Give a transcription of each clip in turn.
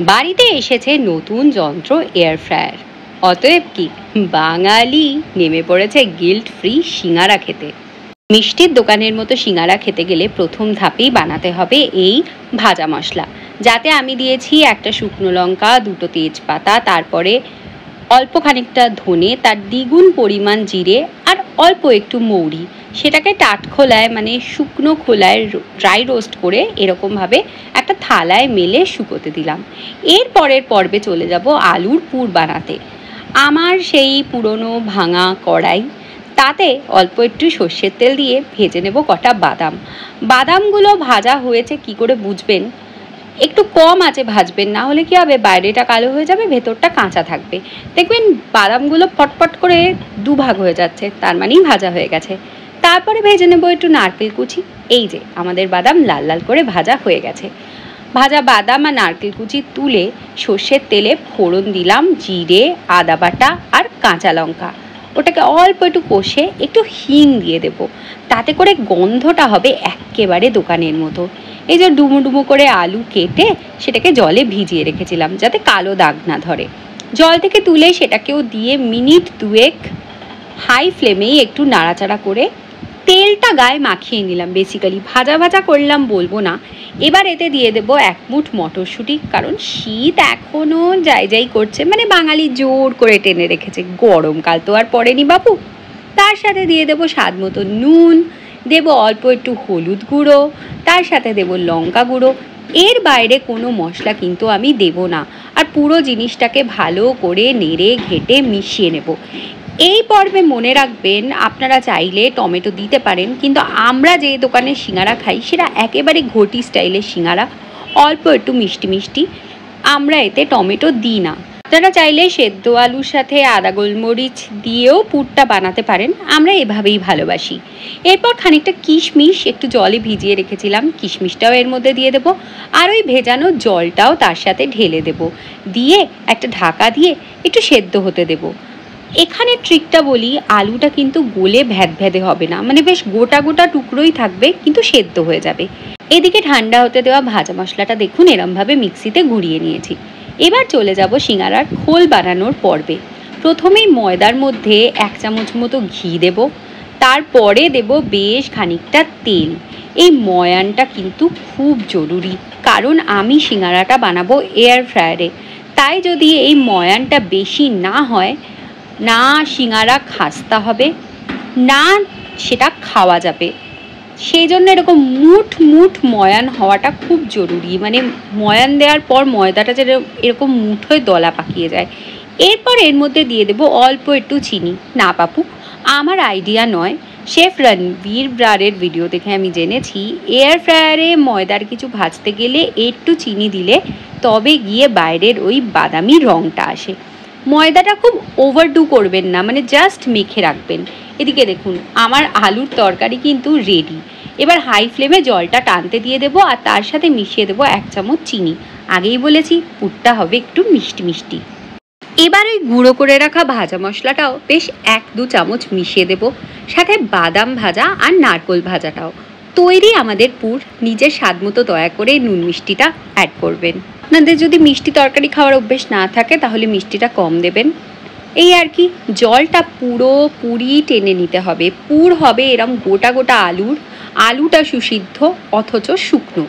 বাড়িতে এসেছে নতুন যন্ত্র এয়ার ফ্রায়ার। অতএব কি বাঙালি নেমে পড়েছে গিল্ট ফ্রি সিঙ্গারা খেতে। মিষ্টির দোকানের মতো সিঙ্গারা খেতে গেলে প্রথম ধাপেই বানাতে হবে এই ভাজা মশলা, যাতে আমি দিয়েছি একটা শুকনো লঙ্কা, দুটো তেজপাতা, তারপরে অল্প খানিকটা ধনে, তার দ্বিগুণ পরিমাণ জিরে আর অল্প একটু মৌরি। সেটাকে টাটখোলায় মানে শুকনো খোলায় ড্রাই রোস্ট করে এরকমভাবে একটা থালায় মেলে শুকোতে দিলাম। এর পরের পর্বে চলে যাব আলুর পুর বানাতে। আমার সেই পুরনো ভাঙা কড়াই, তাতে অল্প একটু সর্ষের তেল দিয়ে ভেজে নেব কটা বাদাম। বাদামগুলো ভাজা হয়েছে কি করে বুঝবেন? একটু কম আঁচে ভাজবেন, না হলে কি হবে, বাইরেটা কালো হয়ে যাবে, ভেতরটা কাঁচা থাকবে। দেখবেন বাদামগুলো পটপট করে দুভাগ হয়ে যাচ্ছে, তার মানেই ভাজা হয়ে গেছে। তারপরে ভেজে নেব একটু নারকেল কুচি। এই যে আমাদের বাদাম লাল লাল করে ভাজা হয়ে গেছে। ভাজা বাদাম আর নারকেল কুচি তুলে সর্ষের তেলে ফোড়ন দিলাম জিরে, আদা বাটা আর কাঁচা লঙ্কা। ওটাকে অল্প একটু কষে একটু হিং দিয়ে দেব, তাতে করে গন্ধটা হবে একেবারে দোকানের মতো। এই যে ডুমো ডুমো করে আলু কেটে সেটাকে জলে ভিজিয়ে রেখেছিলাম যাতে কালো দাগ না ধরে। জল থেকে তুলে সেটাকেও দিয়ে মিনিট দুয়েক হাই ফ্লেমেই একটু নাড়াচাড়া করে তেলটা গায়ে মাখিয়ে নিলাম। বেসিক্যালি ভাজা ভাজা করলাম বলবো না। এবার এতে দিয়ে দেবো এক মুঠ মটরশুঁটি, কারণ শীত এখনও যাই যাই করছে, মানে বাঙালি জোর করে টেনে রেখেছে, গরমকাল তো আর পড়েনি বাপু। তার সাথে দিয়ে দেবো স্বাদ মতো নুন, দেব অল্প একটু হলুদ গুঁড়ো, তার সাথে দেব লঙ্কা গুঁড়ো। এর বাইরে কোনো মশলা কিন্তু আমি দেব না। আর পুরো জিনিসটাকে ভালো করে নেড়ে ঘেটে মিশিয়ে নেব। এই পর্বে মনে রাখবেন, আপনারা চাইলে টমেটো দিতে পারেন, কিন্তু আমরা যে দোকানে সিঙ্গারা খাই সেটা একেবারে ঘটি স্টাইলের সিঙ্গারা, অল্প একটু মিষ্টি মিষ্টি। আমরা এতে টমেটো দিই না। আপনারা চাইলে সেদ্ধ আলুর সাথে আদা গোলমরিচ দিয়েও পুরটা বানাতে পারেন, আমরা এভাবেই ভালোবাসি। এরপর খানিকটা কিশমিশ একটু জলে ভিজিয়ে রেখেছিলাম, কিশমিশটাও এর মধ্যে দিয়ে দেবো, আর ওই ভেজানো জলটাও তার সাথে ঢেলে দেব, দিয়ে একটা ঢাকা দিয়ে একটু সেদ্ধ হতে দেব। এখানে ট্রিকটা বলি, আলুটা কিন্তু গলে ভ্যাদভ্যাদে হবে না, মানে বেশ গোটা গোটা টুকরোই থাকবে, কিন্তু সেদ্ধ হয়ে যাবে। এদিকে ঠান্ডা হতে দেওয়া ভাজা মশলাটা দেখুন এরমভাবে মিক্সিতে ঘুরিয়ে নিয়েছি। এবার চলে যাব সিঙ্গারার খোল বানানোর পর্বে। প্রথমেই ময়দার মধ্যে 1 চামচ মতো ঘি দেব, তারপরে দেব বেশ খানিকটা তেল। এই ময়ানটা কিন্তু খুব জরুরি, কারণ আমি সিঙ্গারাটা বানাবো এয়ার ফ্রায়ারে। তাই যদি এই ময়ানটা বেশি না হয়, না সিঙ্গারা খাস্তা হবে, না সেটা খাওয়া যাবে। সেই জন্য এরকম মুঠ মুঠ ময়ান হওয়াটা খুব জরুরি, মানে ময়ান দেওয়ার পর ময়দাটা যেন এরকম মুঠ হয়ে দলা পাকিয়ে যায়। এরপর এর মধ্যে দিয়ে দেবো অল্প একটু চিনি। না বাপু, আমার আইডিয়া নয়, শেফ রণবীর ব্রারের ভিডিও দেখে আমি জেনেছি এয়ার ফ্রায়ারে ময়দার কিছু ভাজতে গেলে একটু চিনি দিলে তবে গিয়ে বাইরের ওই বাদামি রঙটা আসে। ময়দাটা খুব ওভারডু করবেন না, মানে জাস্ট মেখে রাখবেন। এদিকে দেখুন আমার আলুর তরকারি কিন্তু রেডি। এবার হাই ফ্লেমে জলটা টানতে দিয়ে দেবো, আর তার সাথে মিশিয়ে দেবো 1 চামচ চিনি। আগেই বলেছি পুরটা হবে একটু মিষ্টি মিষ্টি। এবার ওই গুঁড়ো করে রাখা ভাজা মশলাটাও বেশ 1-2 চামচ মিশিয়ে দেব, সাথে বাদাম ভাজা আর নারকোল ভাজাটাও। তৈরি আমাদের পুর। নিজের স্বাদ মতো দয়া করে নুন মিষ্টিটা অ্যাড করবেন। আপনাদের যদি মিষ্টি তরকারি খাওয়ার অভ্যেস না থাকে তাহলে মিষ্টিটা কম দেবেন। এই আর কি, জলটা পুরোপুরি টেনে নিতে হবে। পুর হবে এরম গোটা গোটা আলুটা সুসিদ্ধ অথচ শুকনো।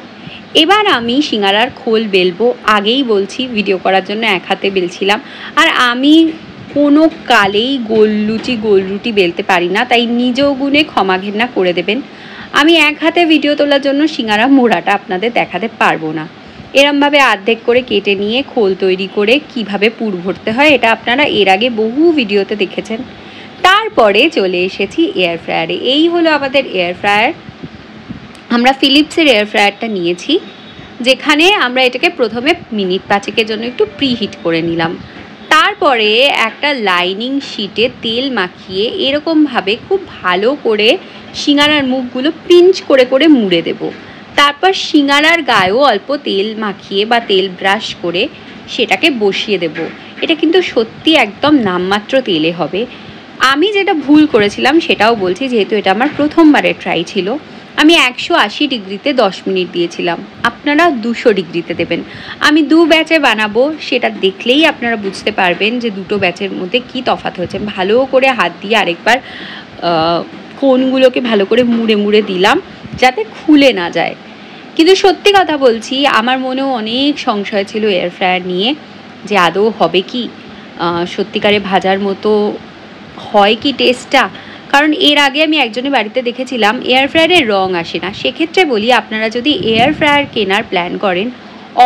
এবার আমি সিঙ্গারার খোল বেলবো। আগেই বলছি ভিডিও করার জন্য এক হাতে বেলছিলাম, আর আমি কোনো কালেই গোল রুটি বেলতে পারি না, তাই নিজ গুণে ক্ষমা ঘেন্না করে দেবেন। আমি এক হাতে ভিডিও তোলার জন্য সিঙ্গারা মোড়াটা আপনাদের দেখাতে পারবো না। এরমভাবে অর্ধেক করে কেটে নিয়ে খোল তৈরি করে কিভাবে পুর ভরতে হয় এটা আপনারা এর আগে বহু ভিডিওতে দেখেছেন। তারপরে চলে এসেছি এয়ার ফ্রায়ারে। এই হলো আমাদের এয়ার ফ্রায়ার। আমরা ফিলিপসের এয়ার ফ্রায়ারটা নিয়েছি, যেখানে আমরা এটাকে প্রথমে মিনিট 5 জন্য একটু প্রিহিট করে নিলাম। তারপরে একটা লাইনিং শিটে তেল মাখিয়ে এরকমভাবে খুব ভালো করে সিঙ্গারার মুখগুলো পিঞ্চ করে করে মুড়ে দেব। তারপর সিঙ্গারার গায়েও অল্প তেল মাখিয়ে বা তেল ব্রাশ করে সেটাকে বসিয়ে দেব। এটা কিন্তু সত্যি একদম নামমাত্র তেলে হবে। আমি যেটা ভুল করেছিলাম সেটাও বলছি, যেহেতু এটা আমার প্রথমবারের ট্রাই ছিল। আমি 180 ডিগ্রিতে 10 মিনিট দিয়েছিলাম, আপনারা 200 ডিগ্রিতে দেবেন। আমি 2 ব্যাচে বানাবো, সেটা দেখলেই আপনারা বুঝতে পারবেন যে দুটো ব্যাচের মধ্যে কি তফাৎ হয়েছে। ভালো করে হাত দিয়ে আরেকবার কোণগুলোকে ভালো করে মুড়ে মুড়ে দিলাম যাতে খুলে না যায়। কিন্তু সত্যি কথা বলছি, আমার মনেও অনেক সংশয় ছিল এয়ার ফ্রায়ার নিয়ে, যে আদৌ হবে কি, সত্যিকারে ভাজার মতো হয় কি টেস্টটা। কারণ এর আগে আমি একজনের বাড়িতে দেখেছিলাম এয়ার ফ্রায়ারের রং আসে না। সেক্ষেত্রে বলি, আপনারা যদি এয়ার ফ্রায়ার কেনার প্ল্যান করেন,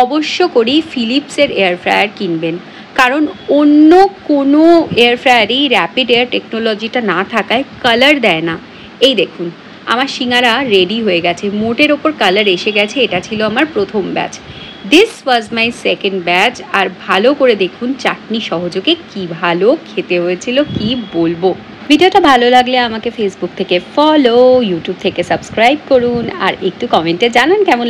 অবশ্য করেই ফিলিপসের এয়ার ফ্রায়ার কিনবেন। কারণ অন্য কোনো এয়ার ফ্রায়ারেই র্যাপিড এয়ার টেকনোলজিটা না থাকায় কালার দেয় না। এই দেখুন, আমার সিঙ্গারা রেডি হয়ে গেছে, মোটের ওপর কালার এসে গেছে। এটা ছিল আমার প্রথম batch, this was my second batch. আর ভালো করে দেখুন চাটনি সহযোগে কি ভালো খেতে হয়েছিল, কি বলবো। ভিডিওটা ভালো লাগলে আমাকে ফেসবুক থেকে ফলো, ইউটিউব থেকে সাবস্ক্রাইব করুন, আর একটু কমেন্টে জানান কেমন